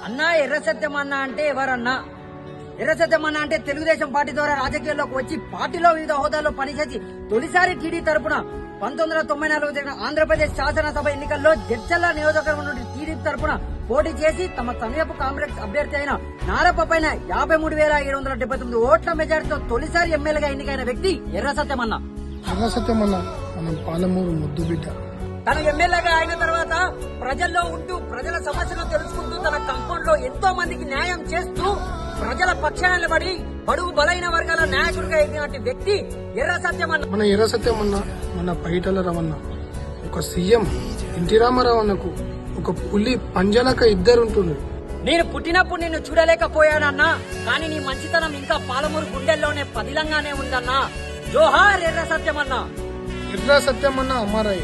అన్నా ఎర్ర సత్యం అన్న అంటే ఎవరన్నా? ఎర్ర సత్యం అన్న అంటే తెలుగుదేశం పార్టీ ద్వారా రాజకీయాల్లోకి వచ్చి పార్టీలో వివిధ హోదాల్లో పనిచేసి తొలిసారి టీడీ తరపున 1994 జరిగిన ఆంధ్రప్రదేశ్ శాసనసభ ఎన్నికల్లో జడ్చల్ల నియోజకవర్గం నుండి టీడీ తరపున పోటీ చేసి తమ సమీప కాంగ్రెస్ అభ్యర్థి అయిన నారప్ప పైన 53,779 ఓట్ల మెజారిటీతో తొలిసారి ఎమ్మెల్యేగా ఎన్నికైన వ్యక్తి ఎర్ర సత్యం అన్న. ఎర్ర సత్యం అన్న మనం పాలమూరు ముద్దు బిడ్డ. తను ఎమ్మెల్యేగా అయిన తర్వాత ప్రజల్లో ఉంటూ ప్రజల సమస్యలను తెలుసుకుంటూ తన కంపౌండ్ లో ఎంతో మందికి న్యాయం చేస్తూ ప్రజల పక్షాన నిలబడి బడుగు బలైన వర్గాల నాయకుడిగా ఎదిగినటువంటి వ్యక్తి ఎర్ర సత్యం అన్న. మన ఎర్ర సత్యం అన్న మన పైటల రమణ ఒక సీఎం ఎన్టీ రామారావు అన్నకు ఒక పులి పంజనక ఇద్దరుంటుంది. నేను పుట్టినప్పుడు నిన్ను చూడలేకపోయానన్నా, కానీ నీ మంచితనం ఇంకా పాలమూరు గుండెల్లోనే పదిలంగానే ఉందన్నా. జోహార్ ఎర్ర సత్యం అన్న. ఎర్ర సత్యం అన్న అమరాయ్.